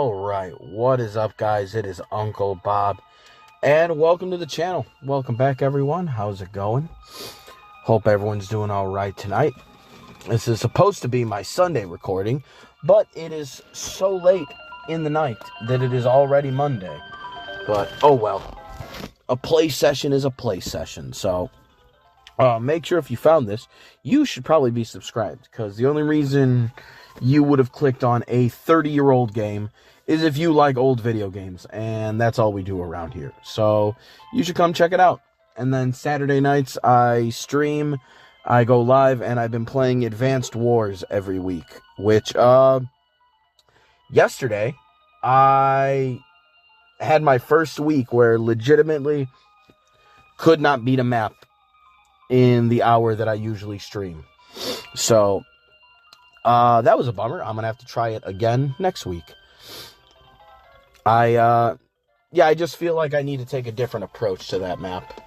Alright, what is up, guys? It is Uncle Bob, and welcome to the channel. Welcome back, everyone. How's it going? Hope everyone's doing alright tonight. This is supposed to be my Sunday recording, but it is so late in the night that it is already Monday. But, oh well. A play session is a play session, so make sure if you found this, you should probably be subscribed, because the only reason you would have clicked on a 30-year-old game is if you like old video games, and that's all we do around here. So you should come check it out. And then Saturday nights I stream, I go live, and I've been playing Advanced Wars every week, which yesterday I had my first week where legitimately could not beat a map in the hour that I usually stream. So that was a bummer. I'm gonna have to try it again next week. I just feel like I need to take a different approach to that map,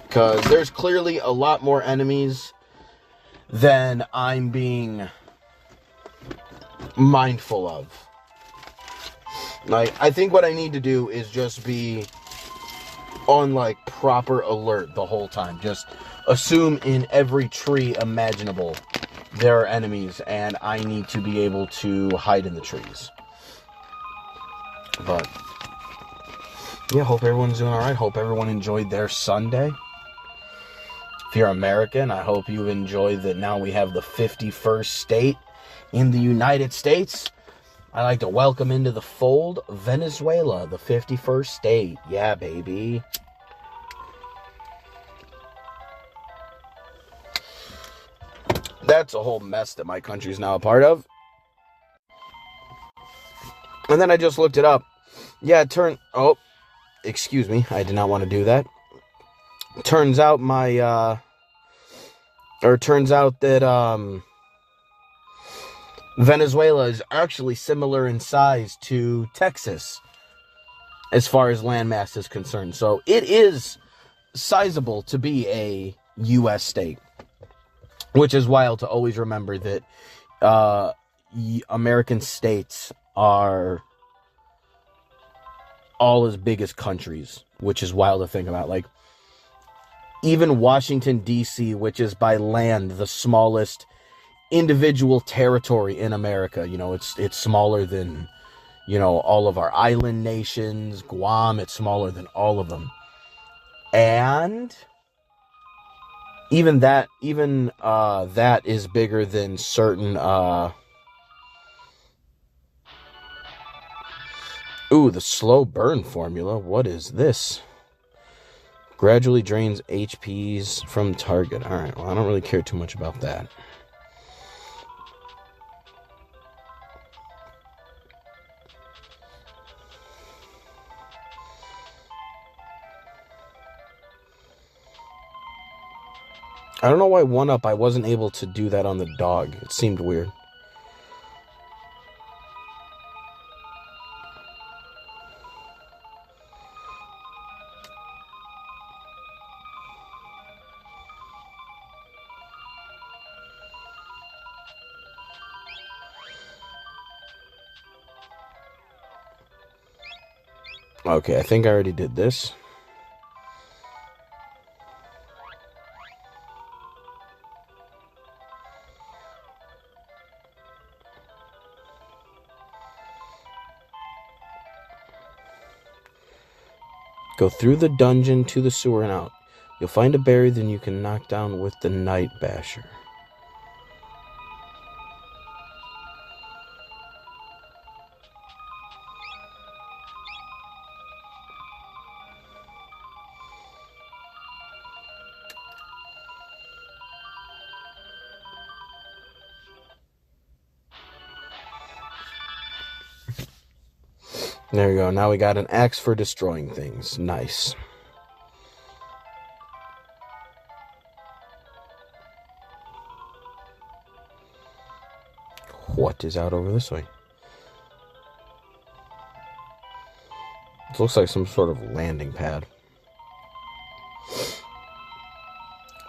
because there's clearly a lot more enemies than I'm being mindful of. Like, I think what I need to do is just be on, like, proper alert the whole time. Just assume in every tree imaginable there are enemies, and I need to be able to hide in the trees. But yeah, hope everyone's doing alright. Hope everyone enjoyed their Sunday. If you're American, I hope you enjoyed that now we have the 51st state in the United States. I'd like to welcome into the fold Venezuela, the 51st state. Yeah, baby. That's a whole mess that my country's now a part of. And then I just looked it up. Yeah, oh, excuse me. I did not want to do that. Turns out that, Venezuela is actually similar in size to Texas as far as landmass is concerned. So it is sizable to be a U.S. state, which is wild to always remember that American states are all as big as countries, which is wild to think about. Like, even Washington, D.C., which is by land the smallest individual territory in America, you know, it's smaller than, you know, all of our island nations. Guam, it's smaller than all of them. And even that is bigger than certain ooh, the slow burn formula. What is this? Gradually drains HPs from target. Alright, well, I don't really care too much about that. I don't know why 1-up I wasn't able to do that on the dog. It seemed weird. Okay, I think I already did this. Go through the dungeon to the sewer and out. You'll find a berry that you can knock down with the Night Basher. There we go. Now we got an axe for destroying things. Nice. What is out over this way? It looks like some sort of landing pad.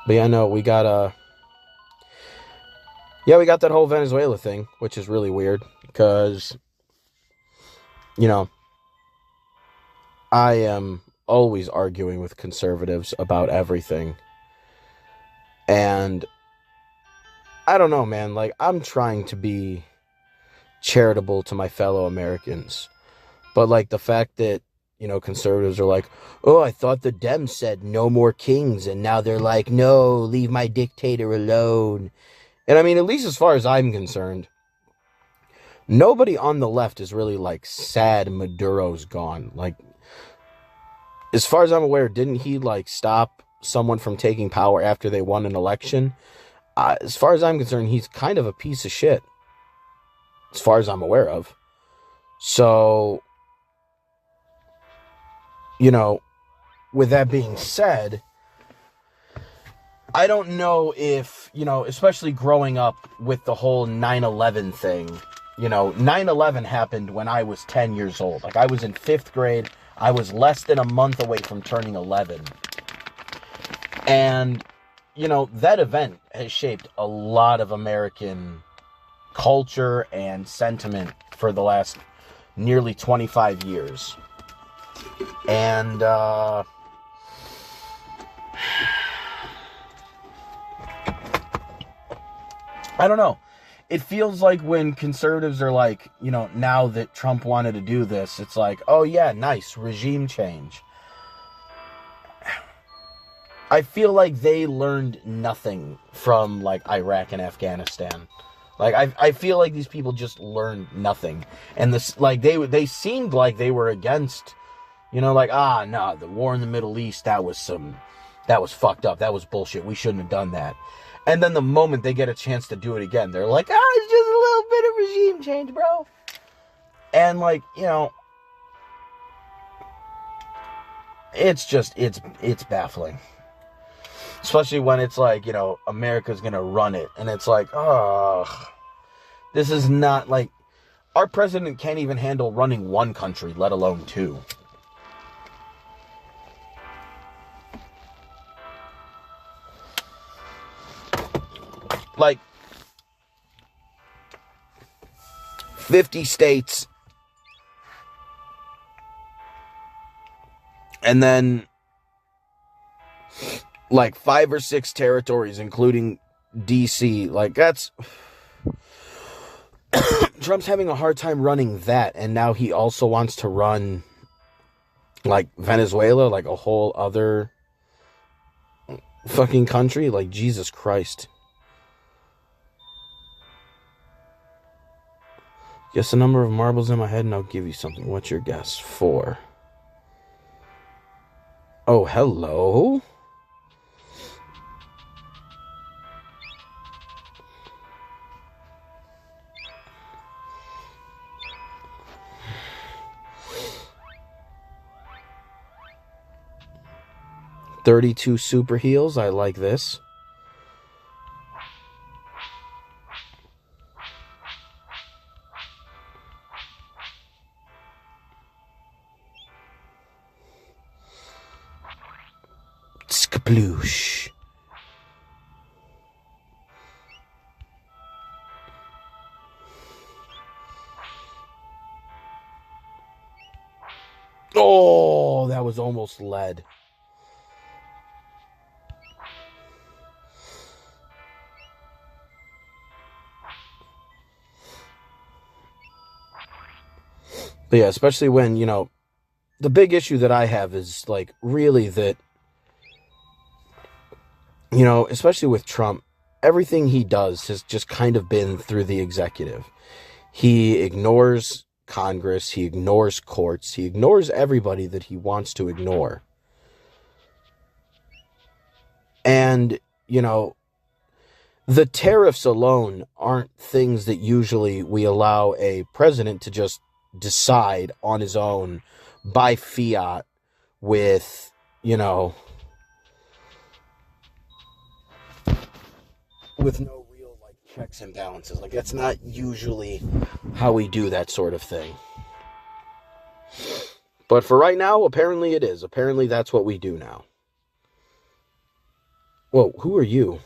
But yeah, no, we got we got that whole Venezuela thing, which is really weird, because you know, I am always arguing with conservatives about everything. And I don't know, man. Like, I'm trying to be charitable to my fellow Americans. But, like, the fact that, conservatives are like, oh, I thought the Dems said no more kings. And now they're like, no, leave my dictator alone. And I mean, at least as far as I'm concerned, nobody on the left is really, like, sad Maduro's gone. Like, as far as I'm aware, didn't he, like, stop someone from taking power after they won an election? As far as I'm concerned, he's kind of a piece of shit. As far as I'm aware of. So, with that being said, I don't know if, especially growing up with the whole 9/11 thing, 9/11 happened when I was 10 years old. Like, I was in 5th grade. I was less than a month away from turning 11. And, that event has shaped a lot of American culture and sentiment for the last nearly 25 years. And, I don't know. It feels like when conservatives are like, now that Trump wanted to do this, it's like, oh yeah, nice, regime change. I feel like they learned nothing from, like, Iraq and Afghanistan. Like, I feel like these people just learned nothing. And this, like, they seemed like they were against, no, the war in the Middle East, that was fucked up. That was bullshit. We shouldn't have done that. And then the moment they get a chance to do it again, they're like, it's just a little bit of regime change, bro. And, like, it's baffling. Especially when it's like, America's gonna run it. And it's like, this is not, like, our president can't even handle running one country, let alone two. Like, 50 states, and then, like, 5 or 6 territories, including DC. Like, that's... Trump's having a hard time running that, and now he also wants to run, like, Venezuela, like a whole other fucking country. Like, Jesus Christ. Guess the number of marbles in my head and I'll give you something. What's your guess? 4. Oh, hello? $32 super heals. I like this. Skaploosh. Oh, that was almost lead. But yeah, especially when, the big issue that I have is, like, really that, especially with Trump, everything he does has just kind of been through the executive. He ignores Congress, he ignores courts, he ignores everybody that he wants to ignore. And, the tariffs alone aren't things that usually we allow a president to just decide on his own by fiat with, with no real, like, checks and balances. Like, that's not usually how we do that sort of thing. But for right now, apparently it is. Apparently that's what we do now. Whoa, who are you?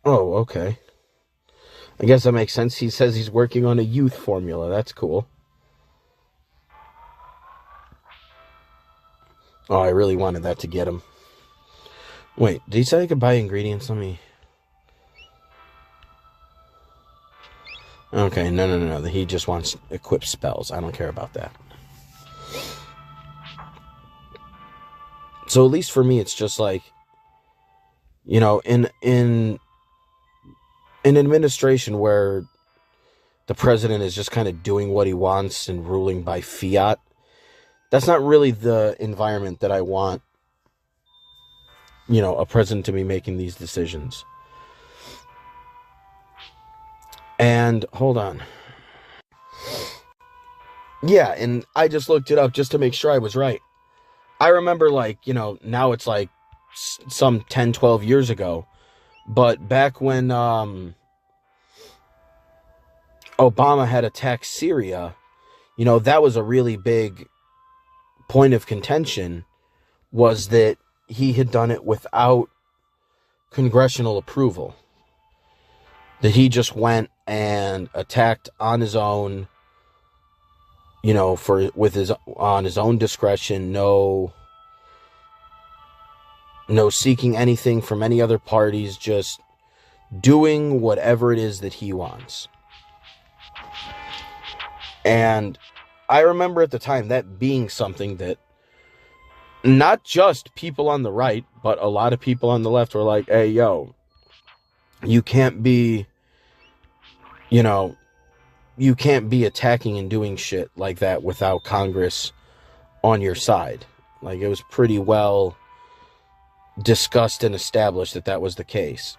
Oh, okay. I guess that makes sense. He says he's working on a youth formula. That's cool. Oh, I really wanted that to get him. Wait, did he say I could buy ingredients? Let me... Okay, no. He just wants equipped spells. I don't care about that. So at least for me, it's just like, you know, in an administration where the president is just kind of doing what he wants and ruling by fiat, that's not really the environment that I want, you know, a president to be making these decisions. And hold on. Yeah, and I just looked it up just to make sure I was right. I remember, like, you know, now it's like some 10, 12 years ago. But back when Obama had attacked Syria, you know, that was a really big point of contention, was that he had done it without congressional approval. That he just went and attacked on his own, you know, on his own discretion, no seeking anything from any other parties, just doing whatever it is that he wants. And I remember at the time that being something that not just people on the right, but a lot of people on the left were like, hey, yo, you can't be, you know, you can't be attacking and doing shit like that without Congress on your side. Like, it was pretty well discussed and established that that was the case.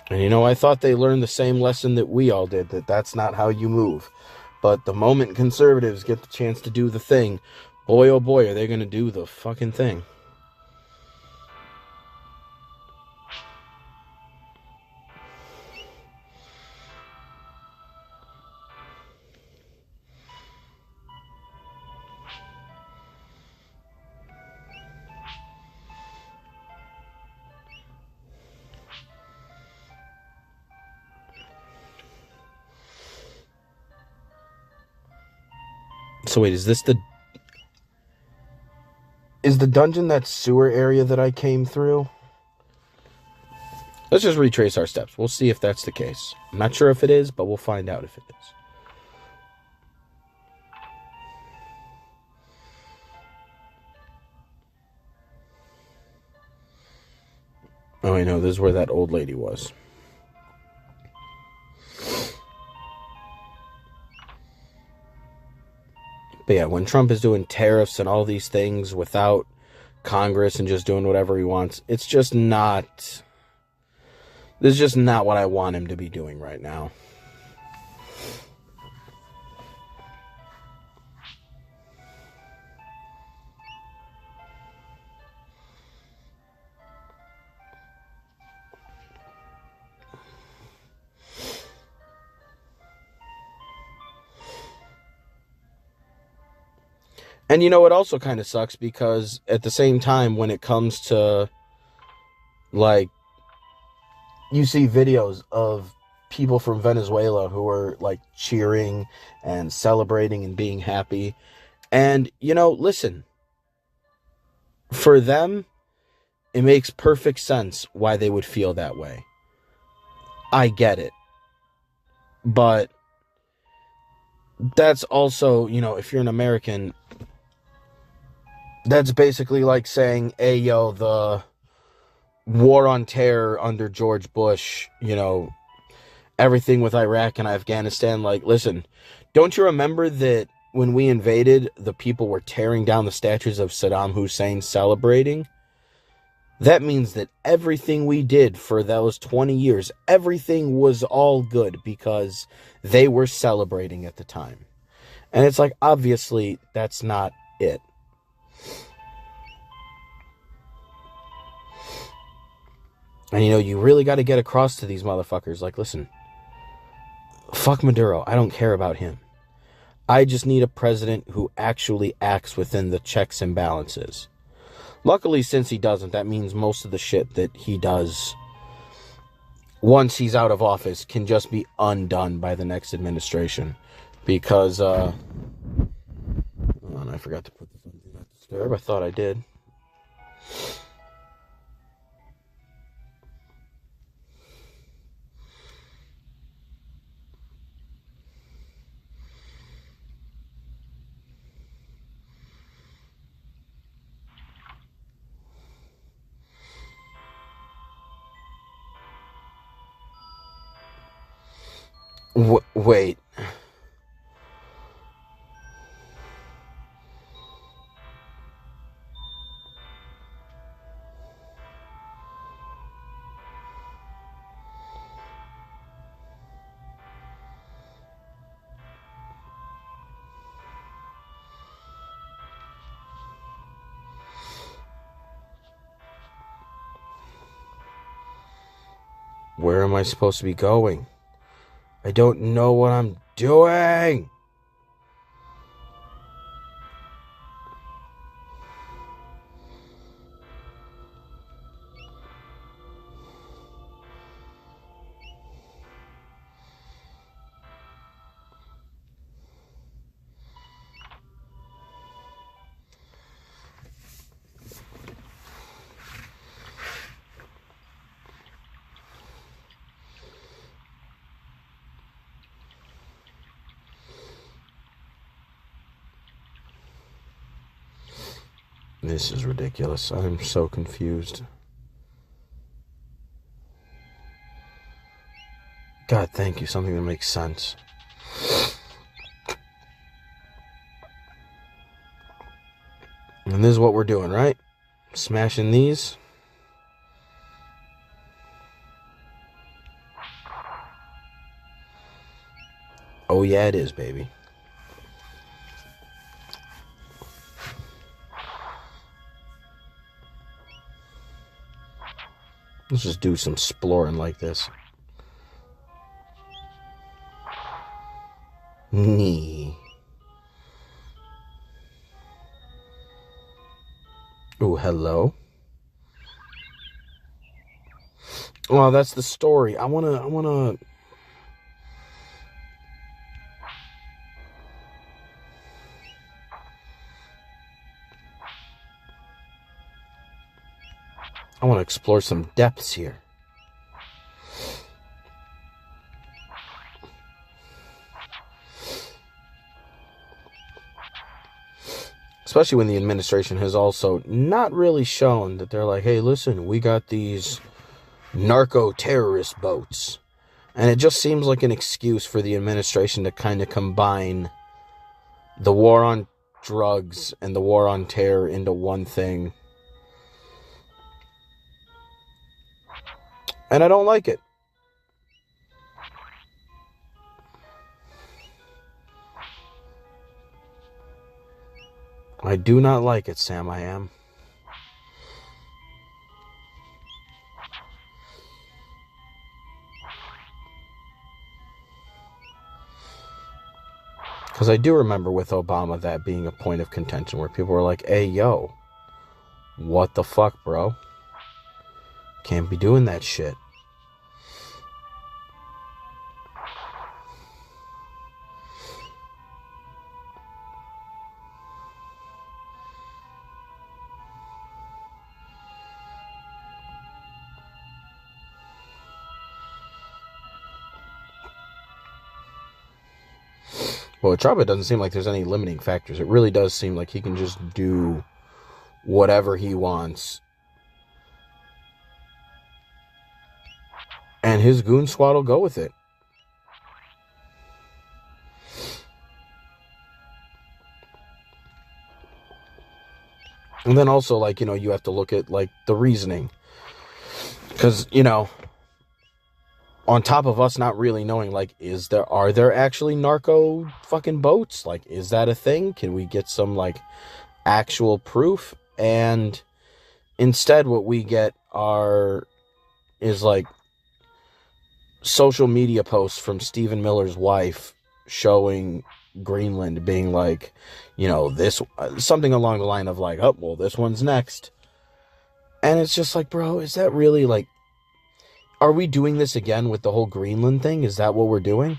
And, you know, I thought they learned the same lesson that we all did, that that's not how you move. But the moment conservatives get the chance to do the thing, boy, oh boy, are they going to do the fucking thing. So wait, is the dungeon that sewer area that I came through? Let's just retrace our steps. We'll see if that's the case. I'm not sure if it is, but we'll find out if it is. Oh, I know, this is where that old lady was. But yeah, when Trump is doing tariffs and all these things without Congress and just doing whatever he wants, it's just not... This is just not what I want him to be doing right now. And, you know, it also kind of sucks because at the same time, when it comes to, like, you see videos of people from Venezuela who are, like, cheering and celebrating and being happy. And, you know, listen, for them, it makes perfect sense why they would feel that way. I get it. But that's also, you know, if you're an American, that's basically like saying, hey, yo, the war on terror under George Bush, you know, everything with Iraq and Afghanistan. Like, listen, don't you remember that when we invaded, the people were tearing down the statues of Saddam Hussein celebrating? That means that everything we did for those 20 years, everything was all good because they were celebrating at the time. And it's like, obviously, that's not it. And, you know, you really got to get across to these motherfuckers. Like, listen, Fuck Maduro. I don't care about him. I just need a president who actually acts within the checks and balances. Luckily, since he doesn't, that means most of the shit that he does once he's out of office can just be undone by the next administration. Because, oh, I forgot to put this on Do Not Disturb. I thought I did. Wait. Where am I supposed to be going? I don't know what I'm doing. This is ridiculous. I'm so confused. God, thank you. Something that makes sense. And this is what we're doing, right? Smashing these. Oh, yeah, it is, baby. Let's just do some exploring like this. Nee. Oh, hello. Oh, that's the story. I wanna. I want to explore some depths here. Especially when the administration has also not really shown that they're like, hey, listen, we got these narco-terrorist boats. And it just seems like an excuse for the administration to kind of combine the war on drugs and the war on terror into one thing. And I don't like it. I do not like it, Sam. I am. Because I do remember with Obama that being a point of contention where people were like, hey, yo, what the fuck, bro? Can't be doing that shit. Well, with Trump, it doesn't seem like there's any limiting factors. It really does seem like he can just do whatever he wants. And his goon squad will go with it. And then also, like, you know, you have to look at, like, the reasoning. Because, you know, on top of us not really knowing, like, are there actually narco fucking boats? Like, is that a thing? Can we get some, like, actual proof? And instead what we get is, like, social media posts from Stephen Miller's wife showing Greenland being like, this, something along the line of like, oh, well, this one's next. And it's just like, bro, is that really like, are we doing this again with the whole Greenland thing? Is that what we're doing?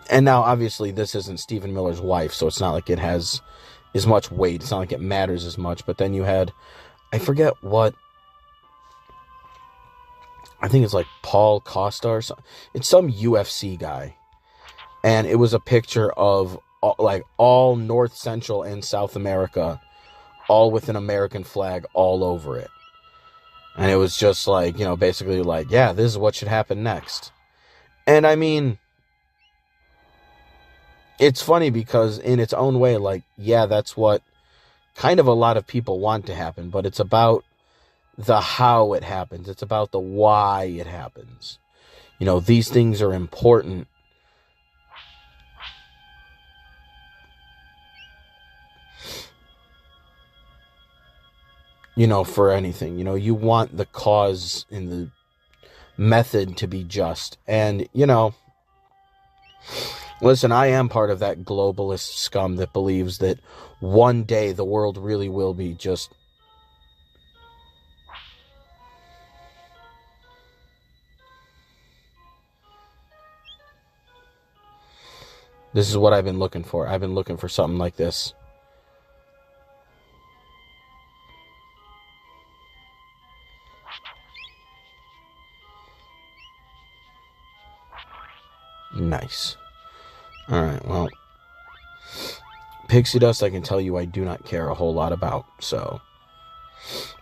And now, obviously, this isn't Stephen Miller's wife, so it's not like it has as much weight. It's not like it matters as much. But then you had, I forget what, I think it's like Paul Costa or something. It's some UFC guy. And it was a picture of all North, Central, and South America, all with an American flag all over it. And it was just like, basically like, yeah, this is what should happen next. And I mean, it's funny because in its own way, like, yeah, that's what kind of a lot of people want to happen, but it's about the how it happens. It's about the why it happens. These things are important. For anything. You want the cause and the method to be just. And, listen, I am part of that globalist scum that believes that one day the world really will be just... This is what I've been looking for. I've been looking for something like this. Nice. Alright, well... Pixie dust, I can tell you I do not care a whole lot about, so...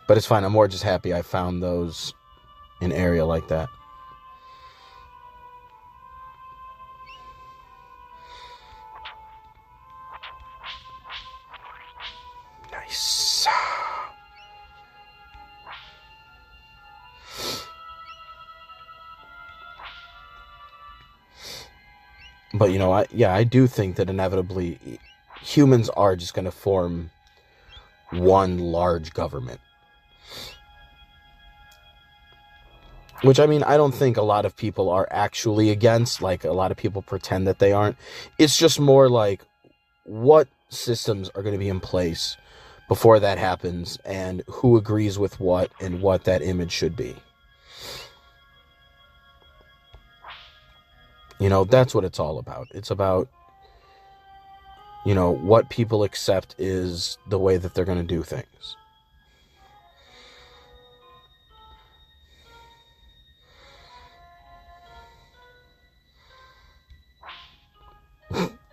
But it's fine, I'm more just happy I found those in an area like that. Nice. But, I do think that inevitably humans are just going to form one large government. Which, I mean, I don't think a lot of people are actually against. Like, a lot of people pretend that they aren't. It's just more like, what systems are going to be in place before that happens, and who agrees with what, and what that image should be. That's what it's all about. It's about, what people accept is the way that they're going to do things.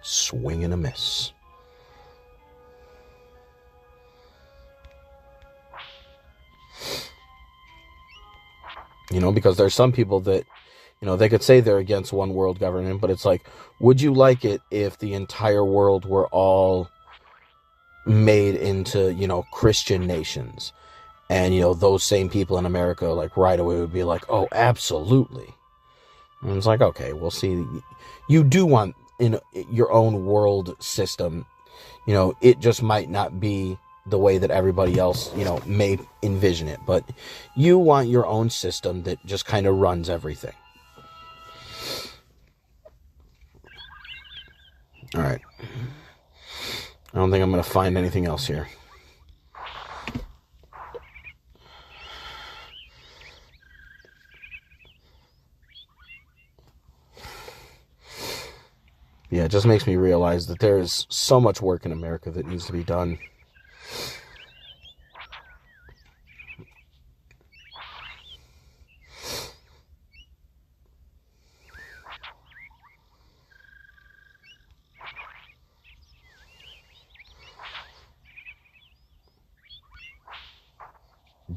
Swing and a miss. Because there's some people that, they could say they're against one world government, but it's like, would you like it if the entire world were all made into, Christian nations? And, those same people in America, like, right away would be like, oh, absolutely. And it's like, okay, we'll see. You do want in your own world system, it just might not be the way that everybody else, may envision it. But you want your own system that just kind of runs everything. All right. I don't think I'm going to find anything else here. Yeah, it just makes me realize that there is so much work in America that needs to be done.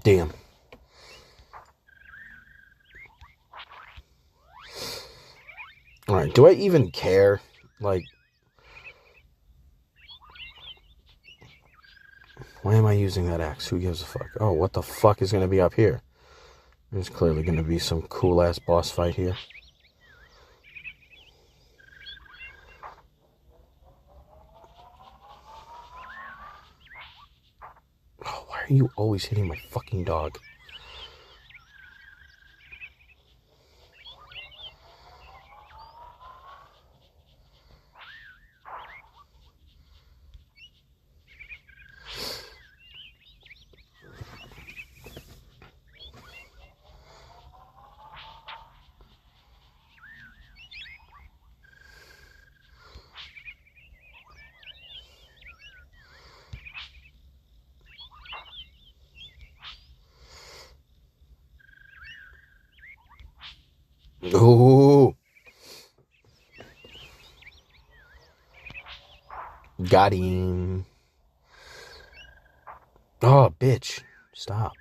Damn. Alright, do I even care? Like, why am I using that axe? Who gives a fuck? Oh, what the fuck is going to be up here? There's clearly going to be some cool-ass boss fight here. Oh, are you always hitting my fucking dog? Ooh. Got him. Oh, bitch. Stop.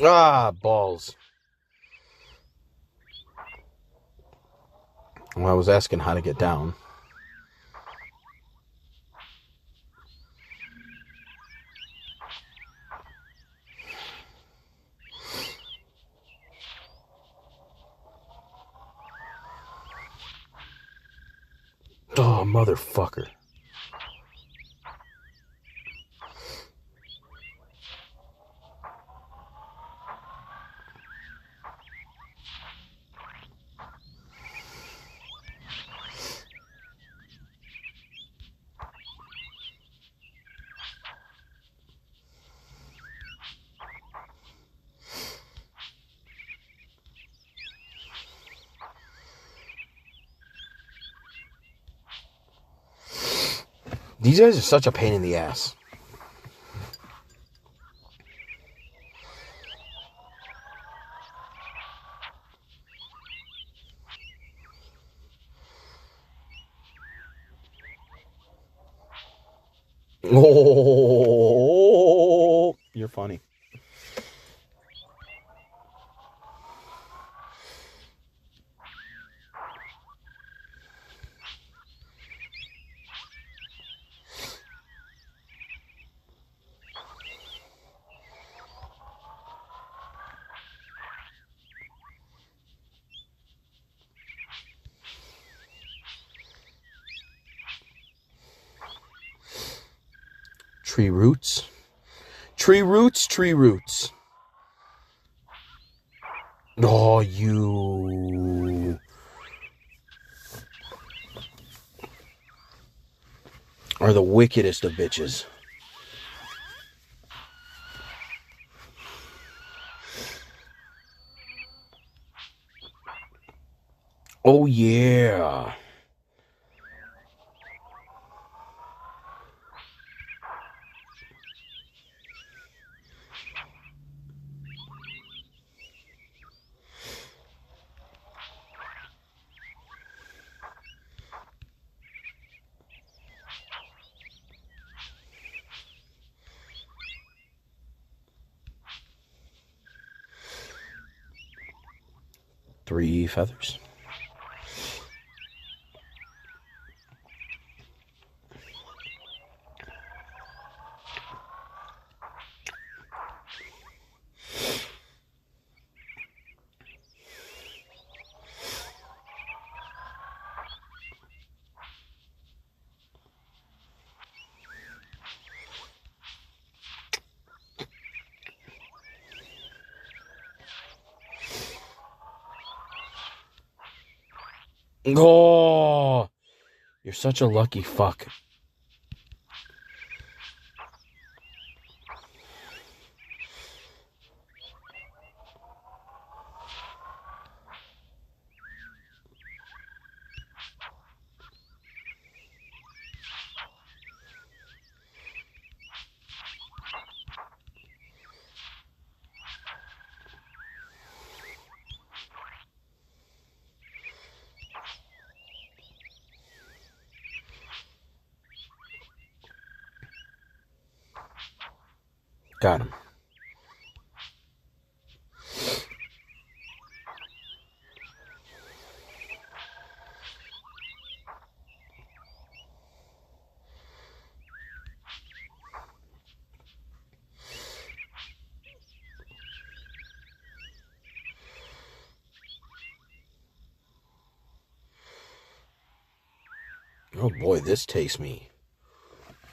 Ah, balls. Well, I was asking how to get down. Oh, motherfucker. These guys are such a pain in the ass. Oh, you're funny. Tree roots. Tree roots, tree roots. Oh, you are the wickedest of bitches. Oh, yeah. Three feathers. Oh, you're such a lucky fuck. Got him. Oh boy, this takes me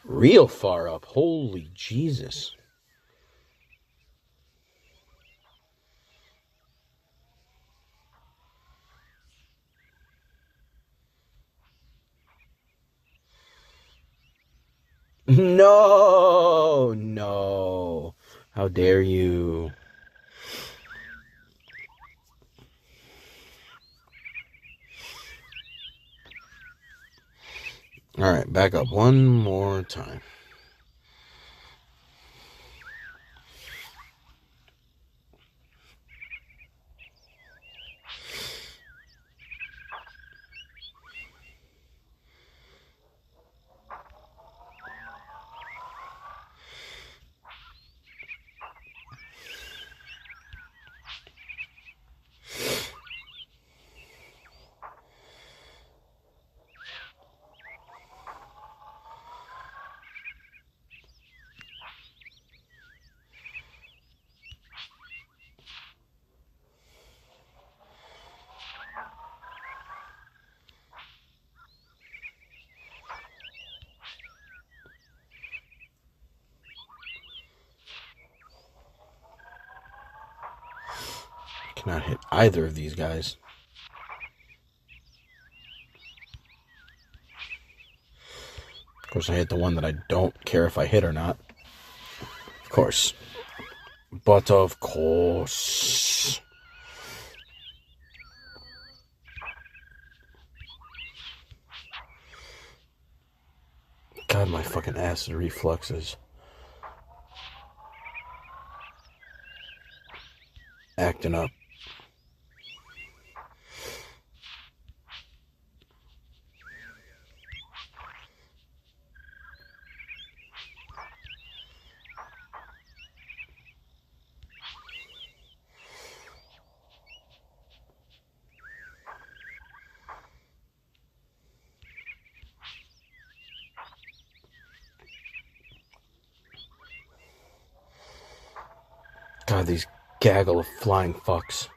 real far up. Holy Jesus. No, no. How dare you? All right, back up one more time. Cannot hit either of these guys. Of course, I hit the one that I don't care if I hit or not. Of course. But of course. God, my fucking acid reflexes. Acting up. God, these gaggle of flying fucks.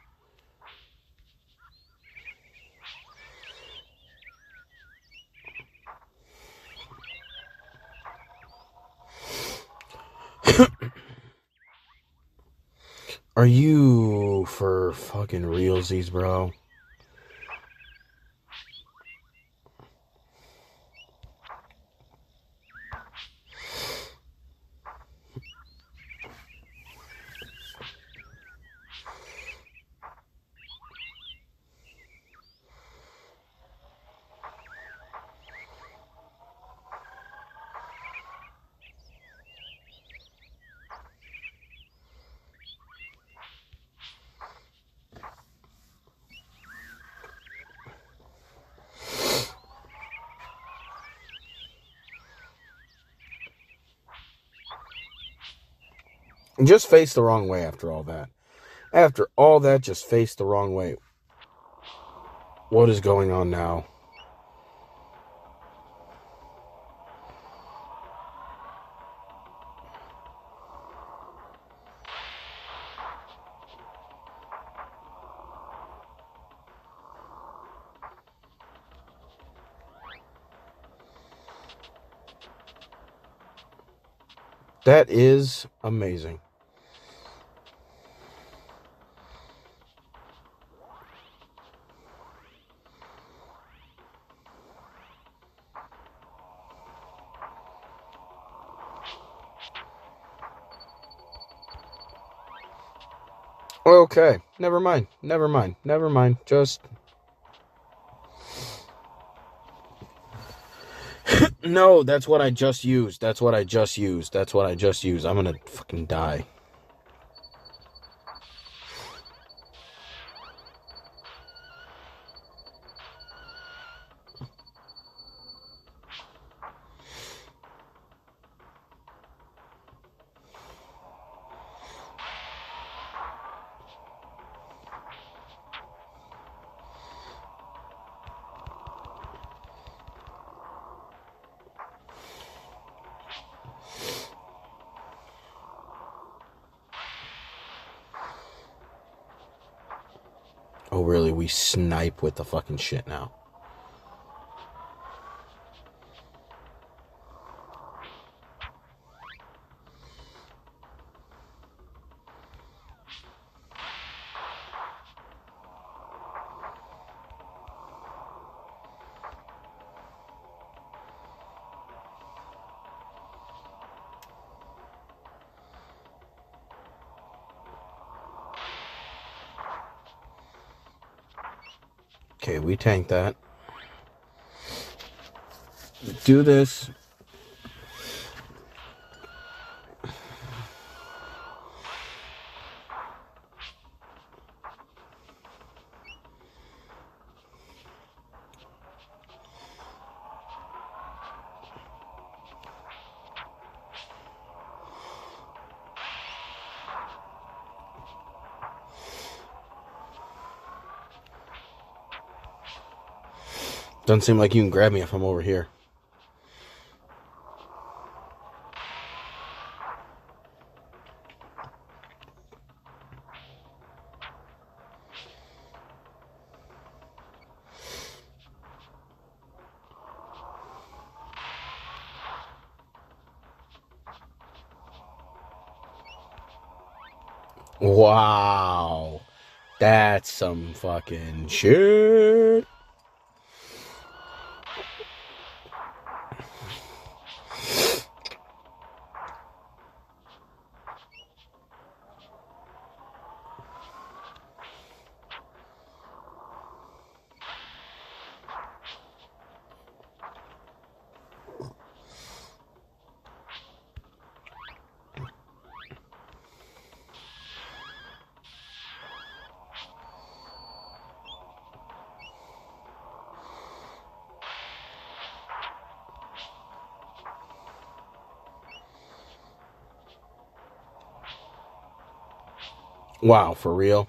Are you for fucking realsies, bro? Just face the wrong way after all that. After all that, just face the wrong way. What is going on now? That is amazing. Okay, never mind. Just... No, that's what I just used. I'm gonna fucking die. Oh, really? We snipe with the fucking shit now. Okay, we tank that. Do this. Doesn't seem like you can grab me if I'm over here. Wow. That's some fucking shit. Wow, for real?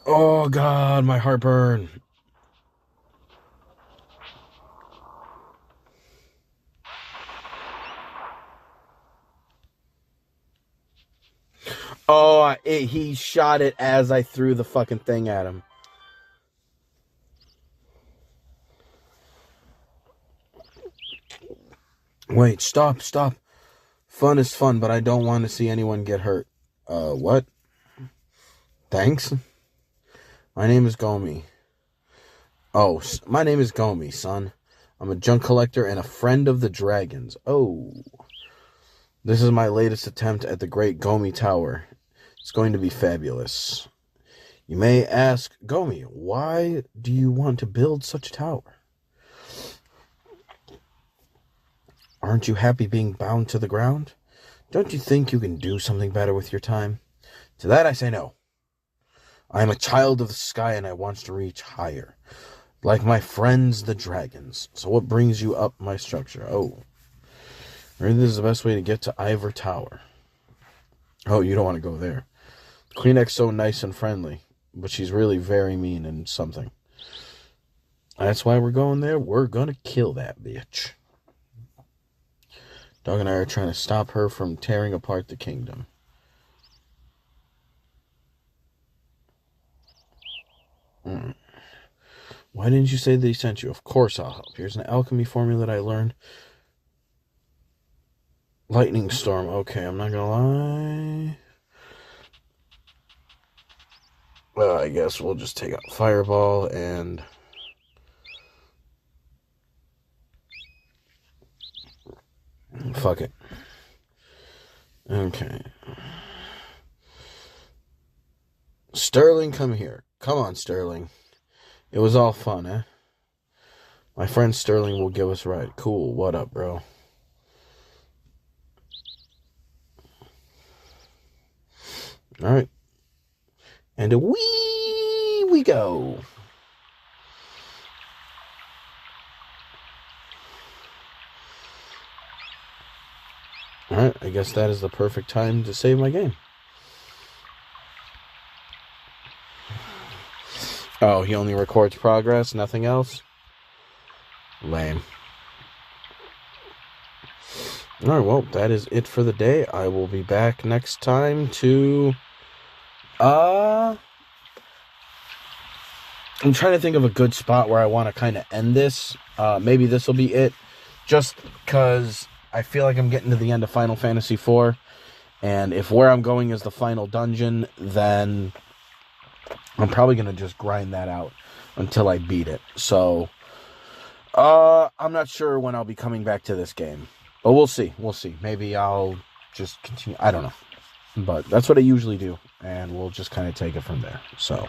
Oh, God, my heartburn. Oh, he shot it as I threw the fucking thing at him. Wait, stop. Fun is fun, but I don't want to see anyone get hurt. What? Thanks. My name is Gomi. Oh, my name is Gomi, son. I'm a junk collector and a friend of the dragons. Oh. This is my latest attempt at the Great Gomi Tower. It's going to be fabulous. You may ask, Gomi, why do you want to build such a tower? Aren't you happy being bound to the ground? Don't you think you can do something better with your time? To that I say no. I am a child of the sky and I want to reach higher. Like my friends, the dragons. So what brings you up my structure? Oh. Maybe this is the best way to get to Ivor Tower. Oh, you don't want to go there. Queen X's so nice and friendly, but she's really very mean and something. That's why we're going there. We're going to kill that bitch. Dog and I are trying to stop her from tearing apart the kingdom. Why didn't you say they sent you? Of course I'll help. Here's an alchemy formula that I learned. Lightning storm. Okay, I'm not gonna lie. Well, I guess we'll just take out fireball and... fuck it. Okay. Sterling, come here. Come on, Sterling. It was all fun, eh? My friend Sterling will give us a ride. Cool. What up, bro? Alright. And away we go. Alright, I guess that is the perfect time to save my game. Oh, he only records progress, nothing else? Lame. Alright, well, that is it for the day. I will be back next time to... I'm trying to think of a good spot where I want to kind of end this. Maybe this will be it. Just because I feel like I'm getting to the end of Final Fantasy IV. And if where I'm going is the final dungeon, then I'm probably going to just grind that out until I beat it. So, I'm not sure when I'll be coming back to this game, but we'll see. We'll see. Maybe I'll just continue. I don't know, but that's what I usually do, and we'll just kind of take it from there. So,